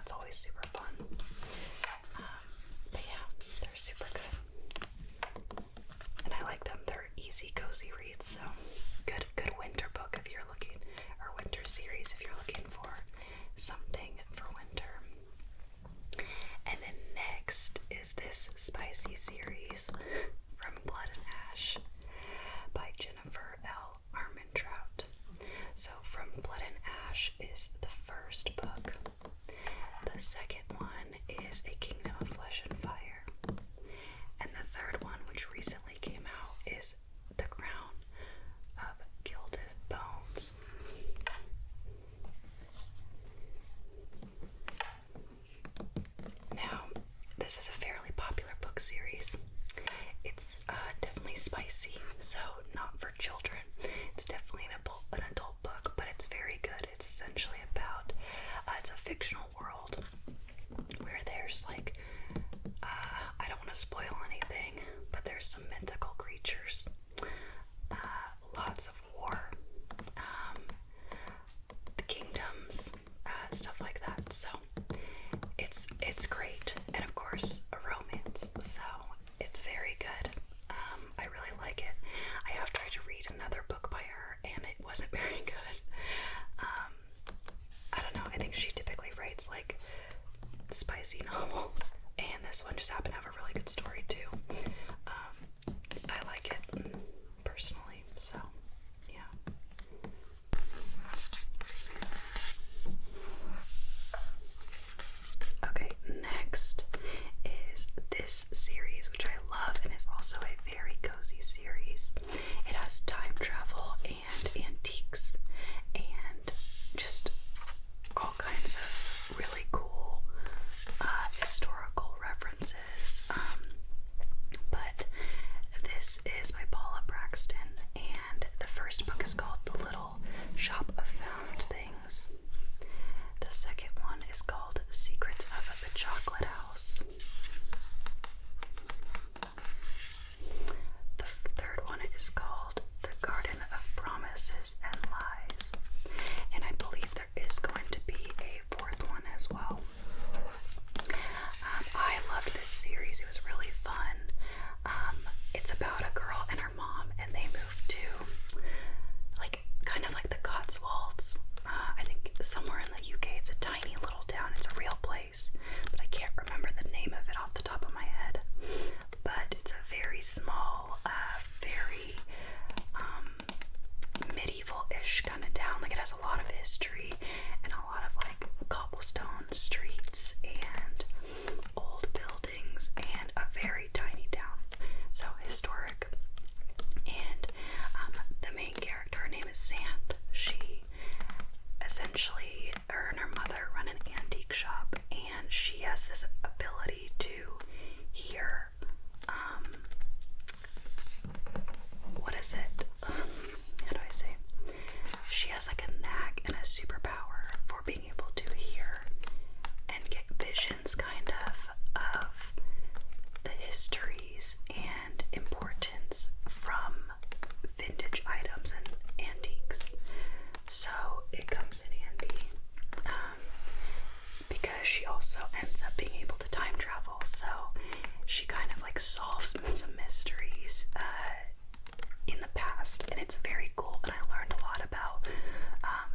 that's always super fun. But yeah, they're super good. And I like them. They're easy, cozy reads, so good winter book if you're looking, or winter series if you're looking for something for winter. And then next is this spicy series from Blood and Ash by Jennifer L. Armentrout. So From Blood and Ash is the first book. The second one is A Kingdom of Flesh and Fire. And the third one, which recently came out, is The Crown of Gilded Bones. Now, this is a fairly popular book series. It's definitely spicy, so not for children. It's definitely an adult book, but it's very good. It's essentially about, it's a fictional world where there's like, I don't want to spoil anything, but there's some mythical creatures, lots of war, the kingdoms, stuff like that. So it's great, and of course a romance. So it's very good. I really like it. I have tried to read another book by her, and it wasn't very good. I don't know. I think she typically writes like spicy novels, and this one just happened to have a really good story too. I like it personally, so yeah. Okay, next is this series, which I love and is also a very cozy series. It has time travel and antiques and just all kinds of really cool historical references. But this is by Paula Braxton, and the first book is called The Little Shop of Found Things. The second one is called Secrets of the Chocolate House. The third one is called The Garden of Promises and Lies. And I believe there is going to be a fourth one as well. I loved this series. It was really fun. It's about a girl and her mom, and they moved to kind of like the Cotswolds. I think somewhere in the UK. It's a tiny little town. It's a real place, but I can't remember the name of it off the top of my head. But it's a very small, very medieval-ish kind of town. Like, it has a lot of history and a lot of like cobblestone streets and old buildings and a very tiny town. So historic. And the main character, her name is Xanth. She essentially, her and her mother run an antique shop, and she has this ability to hear, what is it? How do I say? She has like a knack and a superpower for being able to hear and get visions kind of the histories and importance from vintage items and antiques. So it comes in handy because she also ends up being able to time travel. So she kind of like solves some mysteries in the past, and it's very cool. And I learned a lot about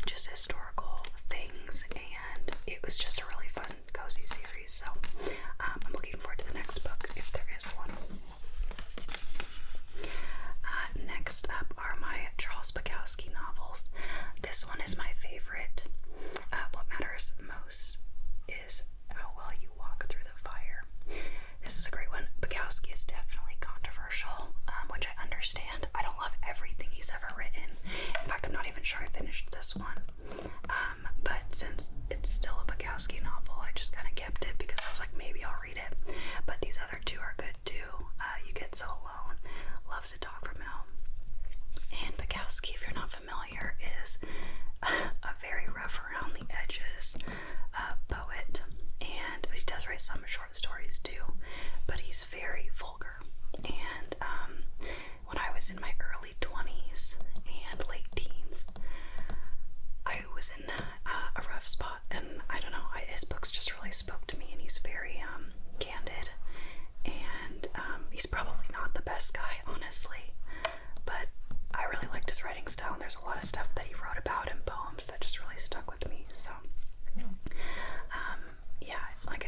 just historical things, and it was just a really fun, cozy series. So I'm looking forward to the next book if there is one. Next up are my Charles Bukowski novels. This one is my favorite. What matters most is how well you walk through the fire. This is a great one. Bukowski is definitely controversial, which I understand. I don't love everything he's ever written. In fact, I'm not even sure I finished this one. But since it's still a Bukowski novel, I just kind of kept it because I was like, maybe I'll read it. But these other two are good too. You Get So Alone, Love's a Dog from Hell. And Bukowski, if you're not familiar, is a very rough around the edges poet, and he does write some short stories too, but he's very vulgar. And when I was in my early 20s and late teens, I was in a rough spot, and I don't know, his books just really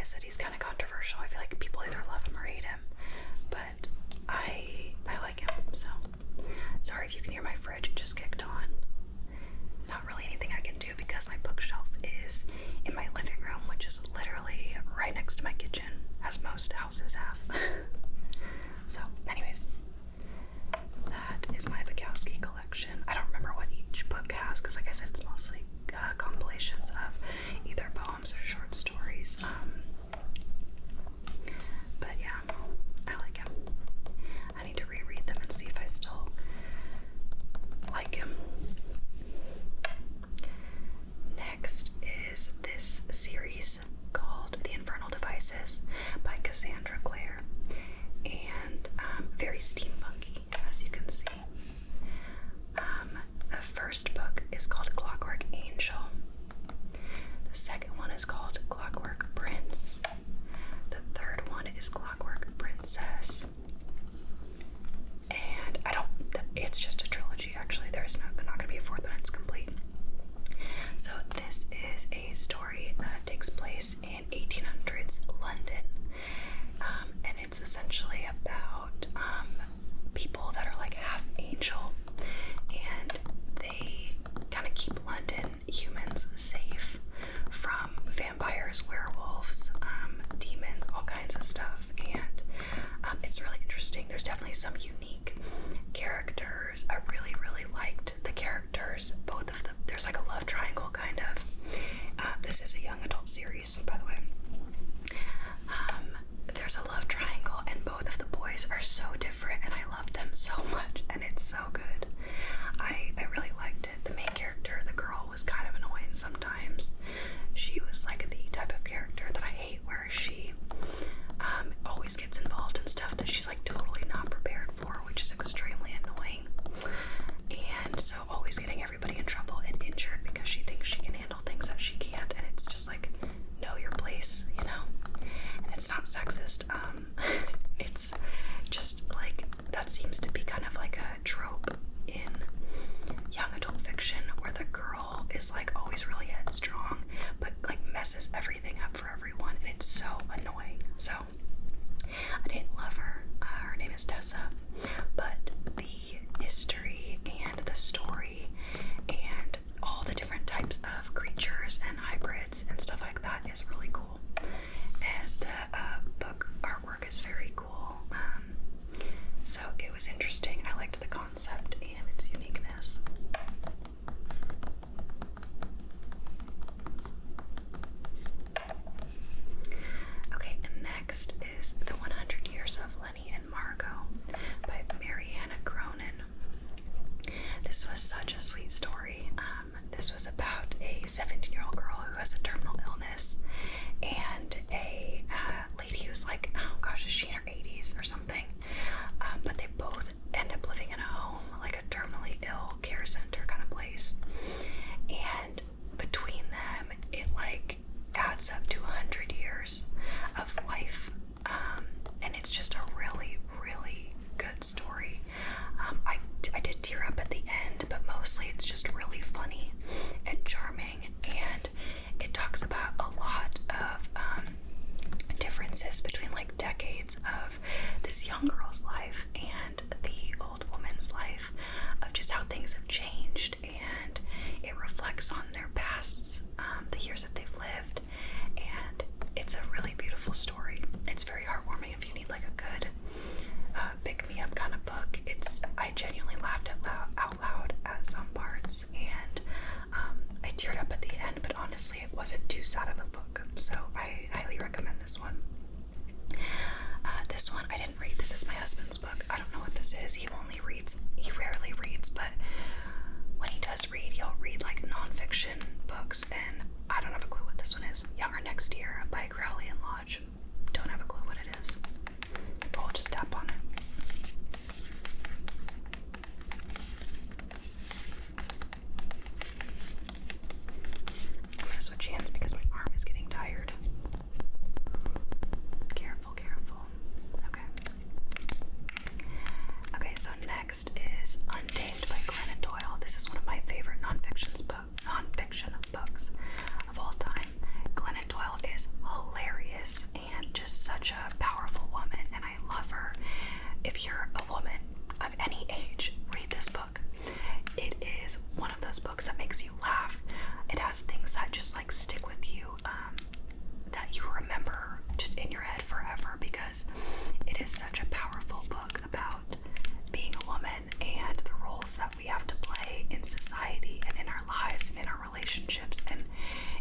I said, he's kind of controversial. I feel like people either love him or hate him, but I like him. So sorry if you can hear my fridge, it just kicked on. Not really anything I can do because my bookshelf is in my living room, which is literally right next to my kitchen, as most houses have. So anyways, that is my Bukowski collection. I don't remember what each book has because, like I said, it's mostly compilations of either poems or short stories. But yeah, I like him. I need to reread them and see if I still like him. Next is this series called The Infernal Devices by Cassandra Clare, and very steampunky, as you can see. The first book is called Clockwork Angel. The second one is called Clockwork Prince. The third one is Clockwork Princess. And it's just a trilogy actually. There's not going to be a fourth one, it's complete. So this is a story that takes place in 1800s London. And it's essentially about people that are like half angel, and they kind of keep London humans safe from vampires, werewolves, demons, all kinds of stuff. And it's really interesting. There's definitely some unique characters. I really, really liked the characters. Both of them. There's like a love triangle kind of. This is a young adult series, by the way. There's a love triangle, and both of the boys are so different, and I love them so much, and it's so good. I really liked it. The main character, the girl, was kind of annoying sometimes. She was like the type of character that I hate, where she always gets involved in stuff that she's like totally not prepared for, which is extremely annoying. And so always getting everybody in trouble and injured because she thinks she can handle things that she can't, and it's just like, know your place, you know? And it's not sexist. It's just like, that seems to be kind of like a trope in young adult fiction, where the girl is like always really headstrong, but like messes everything up for everyone, and it's so annoying. So I didn't love her. Her name is Tessa, but the history and the story and all the different types of creatures and hybrids and stuff like that is really cool. And the book artwork is very cool. So it was interesting. I liked the concept and its uniqueness. Okay, and next is The 100 Years of Lenny and Margot by Mariana Cronin. This was such a sweet story. This was about a 17-year-old girl who has a terminal illness, and a lady who's like, oh gosh, is she in her 80s or something? But they both end up living in a home, like a terminally ill care center kind of place. And between them, it like adds up to 100 years of life. And it's just a really, really good story. I did tear up at the end, but mostly it's just really funny and charming, and it talks about a lot of differences between like decades of this young girl's life and the old woman's life, of just how things have changed, and it reflects on their pasts, the years that they've lived, and it's a really beautiful story. It's very heartwarming if you need like a good pick-me-up kind of book. I genuinely laughed out loud at some parts, and I teared up at the end, but honestly it wasn't too sad of a book, so I highly recommend this one. This one I didn't read. This is my husband's book. I don't know what this is. He rarely reads, but when he does read, he'll read like non-fiction books, and I don't have a clue what this one is. Younger Next Year by Crowley and Lodge. Don't have a clue what it is, but we'll just tap on it. I'm gonna switch hands because my arm is getting tired. Careful. Okay, so next is Untamed by Glennon Doyle. This is one of my favorite nonfiction books of all time. Glennon Doyle is hilarious. because it is such a powerful book about being a woman and the roles that we have to play in society and in our lives and in our relationships, and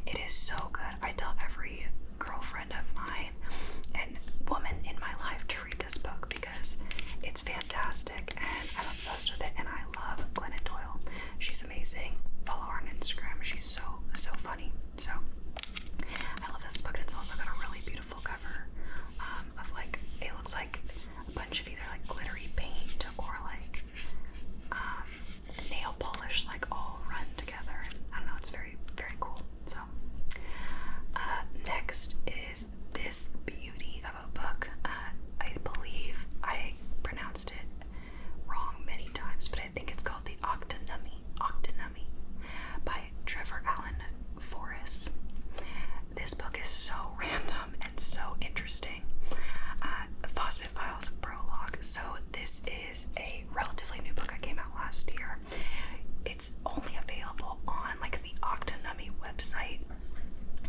it is so good. I tell every girlfriend of mine and woman in my life to read this book because it's fantastic and I'm obsessed with it, and I love Glennon Doyle. She's amazing. Follow her on Instagram. She's so funny. So I love this book, and it's also got a really beautiful cover of like, it looks like a bunch of either like glittery paint or like nail polish, like all run together, and I don't know, it's very cool. So next is this beauty of a book. I believe I pronounced it wrong many times, but I think it's called The Octonummy by Trevor Allen Forrest. This book is so random and so interesting. Fosbit Files prologue. So this is a relatively new book. It came out last year. It's only available on like the Octonummy website.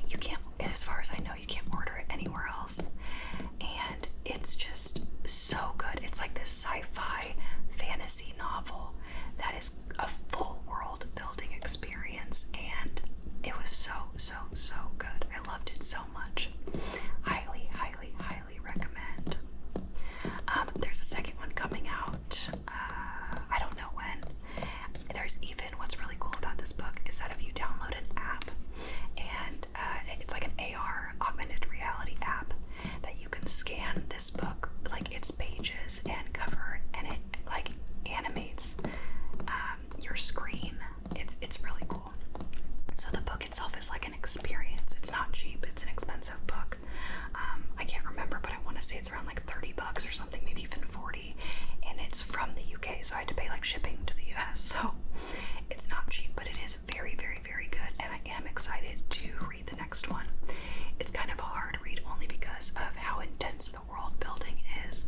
You can't, as far as I know, you can't order it anywhere else. And it's just so good. It's like this sci-fi fantasy novel that is a full world building experience, and it was so good. I loved it so much. Highly recommend. There's a second one coming out. I don't know when. There's even, what's really cool about this book is that if you download an app, and it's like an AR, augmented reality app, that you can scan this book, like its pages and cover, and it like animates your screen. It's really cool. So the book itself is like an experience. It's not cheap. It's an expensive book. I can't remember, but I want to say it's around like $30 or something, maybe even 40. And it's from the UK, so I had to pay like shipping to the US. So it's not cheap, but it is very good. And I am excited to read the next one. It's kind of a hard read only because of how intense the world building is.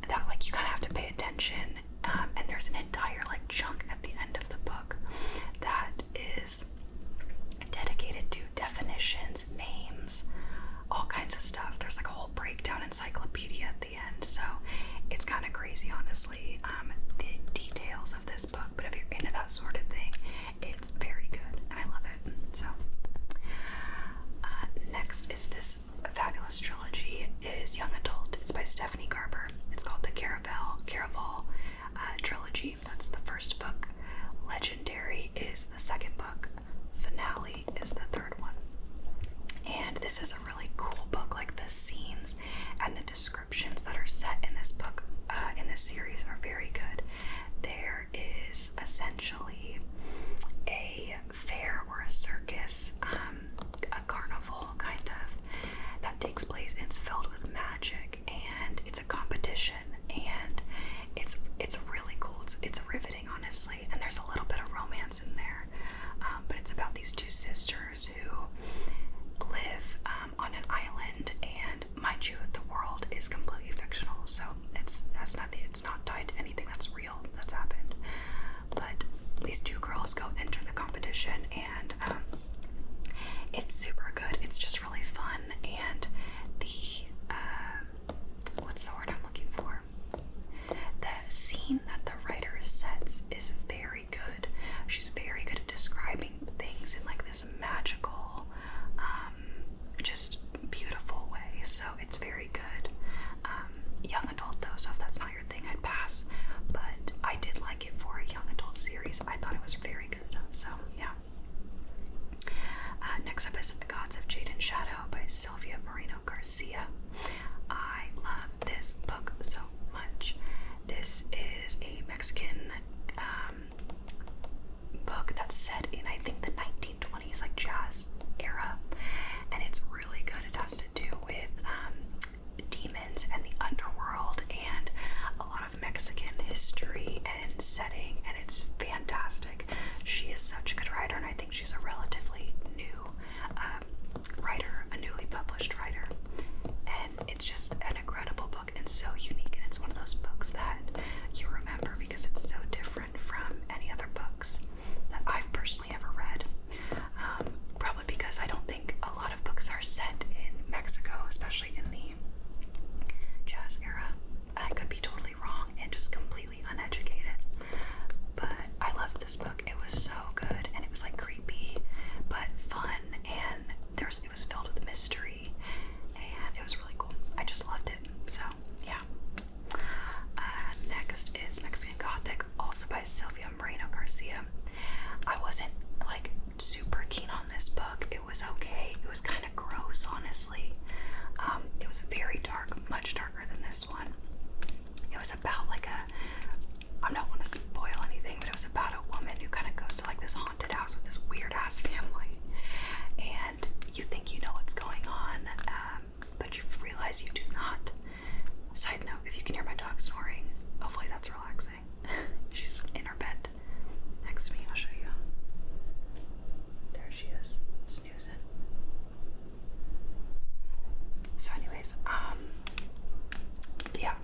That like you kind of have to pay attention. And there's an entire like chunk at the end of the book that is dedicated to definitions, names, all kinds of stuff. There's like a whole breakdown encyclopedia at the end, so it's kind of crazy, honestly, the details of this book. But if you're into that sort of thing, it's very good, and I love it. So next is this fabulous trilogy. It is young adult. It's by Stephanie Garber. It's called the Caraval trilogy. That's the first book. Legendary is the second book. Finale is the third one. And this is a really cool book. Like the scenes and the descriptions that are set in this book, in this series, are very good. There is essentially a fair or a circus, a carnival kind of, that takes place, and it's filled with magic, and it's a competition, and it's really cool. It's riveting, honestly, and there's a little bit of romance in there, but it's about these two sisters who live on an island, and mind you, the world is completely fictional, so it's not tied to anything that's real that's happened. But these two girls go enter the competition, and it's super good. It's just really fun, and the what's the word I'm looking for? The scene that the writer sets is very good. She's very good at describing things in like this magical, just beautiful way. So it's very good. Young adult though, so if that's not your thing, I'd pass. But I did like it for a young adult series. I thought it was very good. So yeah. Next up is The Gods of Jade and Shadow by Sylvia Moreno Garcia. I love this book so much. This is a Mexican book that's set in, I think, the 1920s, like jazz era, and it's really good. It has to do with demons and the underworld and a lot of Mexican history and setting, and it's fantastic. She is such a good writer, and I think she's a relatively new writer, a newly published writer, and it's just an incredible book and so unique, and it's one of those books that you remember because it's so different from any other books that I've personally ever read, probably Yeah,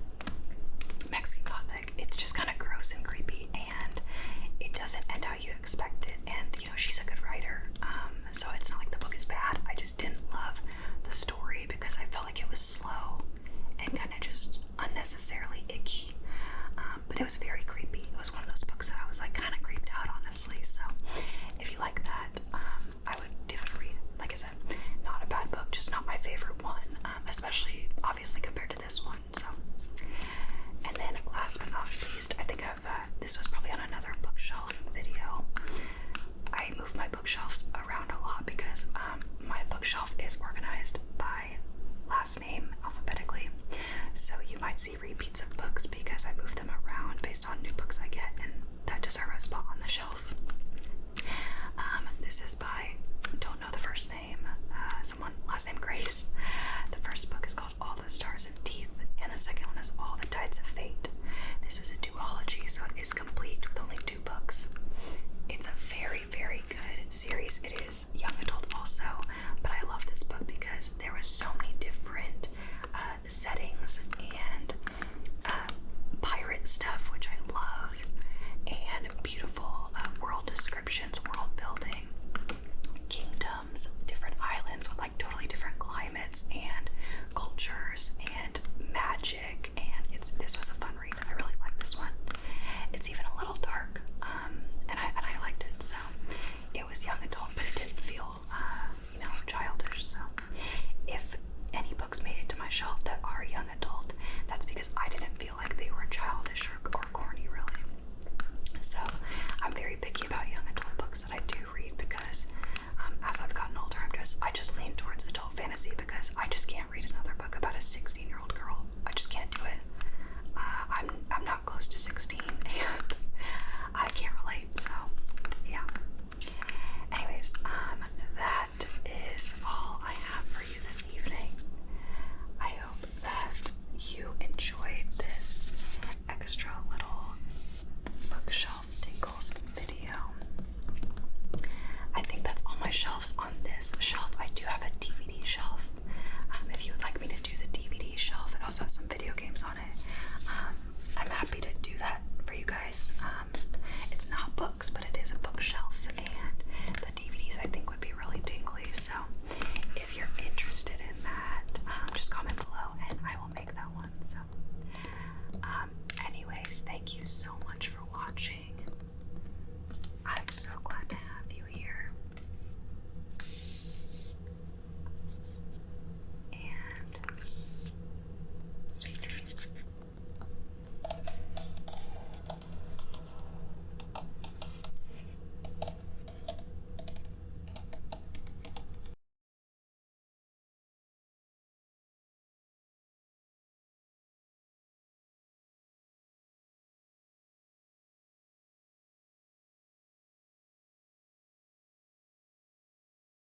Mexican Gothic. It's just kind of gross and creepy, and it doesn't end how you expect it. And you know, she's a good writer, so it's not like the book is bad. I just didn't love the story because I felt like it was slow and kind of just unnecessarily icky. But it was very creepy. It was one of those books that I was like kind of creeped out, honestly. So if you like that, I would give it a read. Like I said, not a bad book, just not my favorite one, especially obviously compared to this one. So, and then last but not least, I think this was probably on another bookshelf video. I move my bookshelves around a lot because my bookshelf is organized by last name alphabetically. So you might see repeats of books because I move them around based on new books I get and that deserve a spot on the shelf. This is by, don't know the first name, someone, last name Grace. The first book is called All the Stars and Teeth, and the second one is All the Tides of Fate. This is a duology, so it is complete with only 2 books. It's a very, very good series. It is young adult also, but I love this book because there was so many different settings and pirate stuff, which I love, and beautiful world descriptions, world building, kingdoms, different islands with like totally different climates and cultures and magic, and this was a fun read. I really like this one. It's even a little dark, and I liked it. So it was young adult, but it didn't feel childish. So if any books made it to my shelf that are young adult, that's because I didn't feel like they were childish or corny, really. So I'm very picky about young adult books that I do read because as I've gotten older, I just lean towards adult fantasy because I just can't read another book about a 16-year-old